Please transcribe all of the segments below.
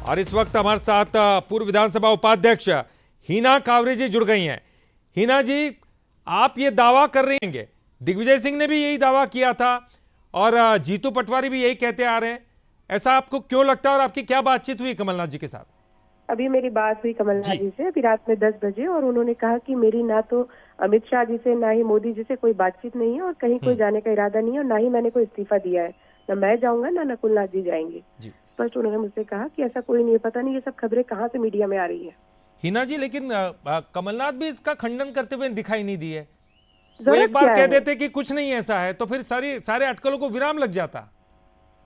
और इस वक्त हमारे साथ पूर्व विधानसभा उपाध्यक्ष हिना कांवरे जी जुड़ गई हैं। हिना जी, आप ये दावा कर रही हैं, दिग्विजय सिंह ने भी यही दावा किया था और जीतू पटवारी भी यही कहते आ रहे हैं, ऐसा आपको क्यों लगता है और आपकी क्या बातचीत हुई कमलनाथ जी के साथ? अभी मेरी बात हुई कमलनाथ जी से अभी रात में 10 बजे और उन्होंने कहा कि मेरी ना तो अमित शाह जी से ना ही मोदी जी से कोई बातचीत नहीं है और कहीं कोई जाने का इरादा नहीं है और ना ही मैंने कोई इस्तीफा दिया है। ना मैं जाऊंगा ना नकुलनाथ जी जाएंगे। स्पष्ट उन्होंने मुझसे कहा कि ऐसा कोई नहीं है, पता नहीं ये सब खबरें कहाँ से मीडिया में आ रही है। हिना जी, लेकिन कमलनाथ भी इसका खंडन करते हुए दिखाई नहीं दिए। वो एक बार कह देते कि कुछ नहीं ऐसा है तो फिर सारे अटकलों को विराम लग जाता।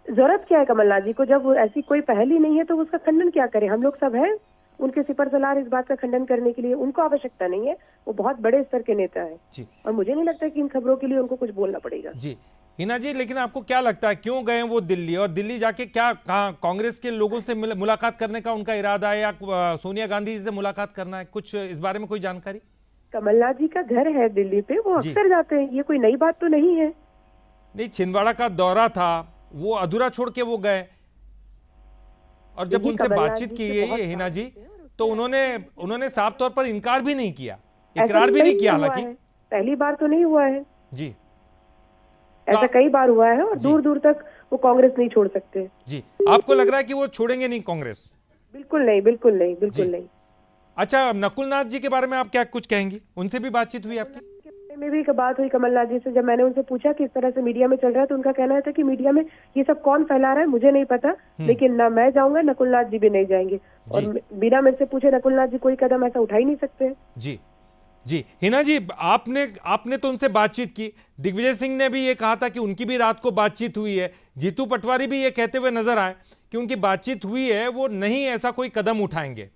जरूरत क्या है कमलनाथ जी को? जब ऐसी कोई पहल ही नहीं है तो उसका खंडन क्या करें? हम लोग सब हैं उनके सिपर सलार इस बात का खंडन करने के लिए। उनको आवश्यकता नहीं है, वो बहुत बड़े स्तर के नेता है और मुझे नहीं लगता कि इन खबरों के लिए उनको कुछ बोलना पड़ेगा। जी हिना जी, लेकिन आपको क्या लगता है क्यों गए वो दिल्ली और दिल्ली जाके क्या कहा? कांग्रेस के लोगों से मुलाकात करने का उनका इरादा है या सोनिया गांधी जी से मुलाकात करना है? कुछ इस बारे में कोई जानकारी? कमलनाथ जी का घर है दिल्ली पे, वो अक्सर जाते हैं, ये कोई नई बात तो नहीं है। नहीं, छिंदवाड़ा का दौरा था, वो अधूरा छोड़ के वो गए और जब उनसे बातचीत की है हिना जी तो उन्होंने साफ तौर पर इनकार भी नहीं किया, इकरार भी नहीं किया। हालांकि पहली बार तो नहीं हुआ है जी, ऐसा कई बार हुआ है और दूर दूर तक वो कांग्रेस नहीं छोड़ सकते। जी, आपको लग रहा है कि वो छोड़ेंगे नहीं कांग्रेस? बिल्कुल नहीं, बिल्कुल नहीं, बिल्कुल नहीं। अच्छा, नकुलनाथ जी के बारे में आप क्या कुछ कहेंगी? उनसे भी बातचीत हुई आपकी? में भी बात हुई कमलनाथ जी से। जब मैंने उनसे पूछा कि इस तरह से मीडिया में चल रहा है तो उनका कहना था कि मीडिया में ये सब कौन फैला रहा है मुझे नहीं पता, लेकिन ना मैं जाऊंगा नकुलनाथ जी भी नहीं जाएंगे और बिना मेरे से पूछे नकुलनाथ जी कोई कदम ऐसा उठा ही नहीं सकते। जी जी, हिना जी, आपने तो उनसे बातचीत की। दिग्विजय सिंह ने भी ये कहा था कि उनकी भी रात को बातचीत हुई है। जीतू पटवारी भी ये कहते हुए नजर आए कि उनकी बातचीत हुई है, वो नहीं ऐसा कोई कदम उठाएंगे।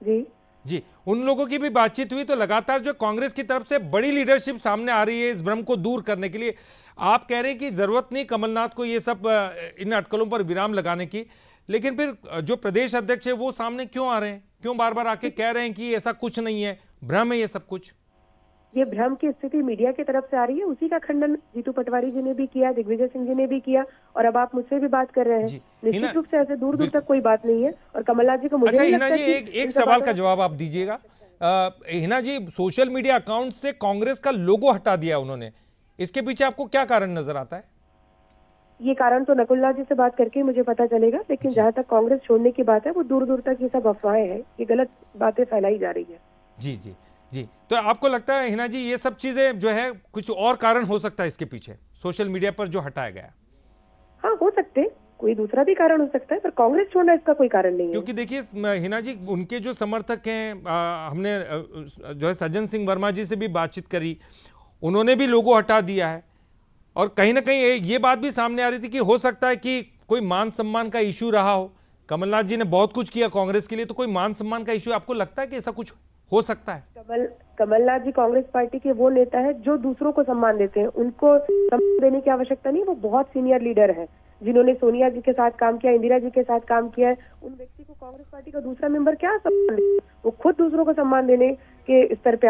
जी, उन लोगों की भी बातचीत हुई। तो लगातार जो कांग्रेस की तरफ से बड़ी लीडरशिप सामने आ रही है इस भ्रम को दूर करने के लिए। आप कह रहे हैं कि जरूरत नहीं कमलनाथ को ये सब इन अटकलों पर विराम लगाने की, लेकिन फिर जो प्रदेश अध्यक्ष है वो सामने क्यों आ रहे हैं? क्यों बार बार आके कह रहे हैं कि ऐसा कुछ नहीं है, भ्रम है ये सब कुछ? ये भ्रम की स्थिति मीडिया की तरफ से आ रही है, उसी का खंडन जीतू पटवारी जी ने भी किया, दिग्विजय सिंह जी ने भी किया और अब आप मुझसे भी बात कर रहे हैं। निश्चित रूप से ऐसे दूर दूर तक कोई बात नहीं है और कमलनाथ जी को मुझे नहीं लगता। हिना जी, एक सवाल का जवाब आप दीजिएगा। हिना जी, सोशल मीडिया अकाउंट से कांग्रेस का लोगो हटा दिया उन्होंने, इसके पीछे आपको क्या कारण नजर आता है? ये कारण तो नकुलनाथ जी से बात करके मुझे पता चलेगा, लेकिन जहां तक कांग्रेस छोड़ने की बात है वो दूर दूर तक ये सब अफवाहें हैं, ये गलत बातें फैलाई जा रही है। जी जी जी, तो आपको लगता है हिना जी ये सब चीजें जो है कुछ और कारण हो सकता है इसके पीछे, सोशल मीडिया पर जो हटाया गया? हाँ, हो सकते, कोई दूसरा भी कारण हो सकता है, पर कांग्रेस छोड़ना इसका कोई कारण नहीं है। क्योंकि देखिए हिना जी, उनके जो समर्थक हैं, हमने जो है सज्जन सिंह वर्मा जी से भी बातचीत करी, उन्होंने भी लोगो हटा दिया है और कहीं ना कहीं ये बात भी सामने आ रही थी कि हो सकता है कि कोई मान सम्मान का इशू रहा हो। कमलनाथ जी ने बहुत कुछ किया कांग्रेस के लिए, तो कोई मान सम्मान का इशू आपको लगता है कि ऐसा कुछ हो सकता है? कमलनाथ जी कांग्रेस पार्टी के वो नेता है जो दूसरों को सम्मान देते हैं, उनको सम्मान देने की आवश्यकता नहीं। वो बहुत सीनियर लीडर है जिन्होंने सोनिया जी के साथ काम किया, इंदिरा जी के साथ काम किया है। उन व्यक्ति को कांग्रेस पार्टी का दूसरा मेंबर क्या सम्मान दे? वो खुद दूसरों को सम्मान देने के स्तर पे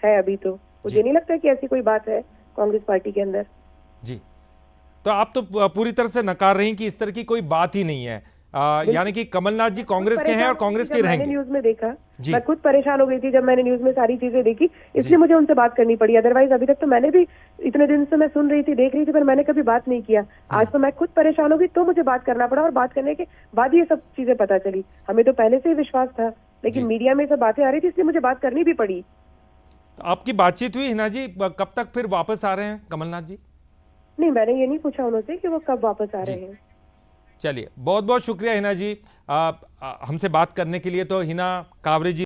है अभी। तो मुझे नहीं लगता कि ऐसी कोई बात है कांग्रेस पार्टी के अंदर। जी, तो आप तो पूरी तरह से नकार रही कि इस तरह की कोई बात ही नहीं है, यानी कि कमलनाथ जी कांग्रेस के हैं और कांग्रेस के रहेंगे। न्यूज में देखा, मैं खुद परेशान हो गई थी जब मैंने न्यूज में सारी चीजें देखी, इसलिए मुझे उनसे बात करनी पड़ी। अदरवाइज अभी तक तो मैंने भी इतने दिन से मैं सुन रही थी, देख रही थी, पर मैंने कभी बात नहीं किया। आज तो मैं खुद परेशान हो गई तो मुझे बात करना पड़ा और बात करने के बाद ये सब चीजें पता चली। हमें तो पहले से ही विश्वास था, लेकिन मीडिया में सब बातें आ रही थी, इसलिए मुझे बात करनी भी पड़ी। तो आपकी बातचीत हुई हिना जी, कब तक फिर वापस आ रहे हैं कमलनाथ जी? नहीं, मैंने ये नहीं पूछा उनसे कि वो कब वापस आ रहे हैं। चलिए, बहुत बहुत शुक्रिया हिना जी हमसे बात करने के लिए। तो हिना कांवरे जी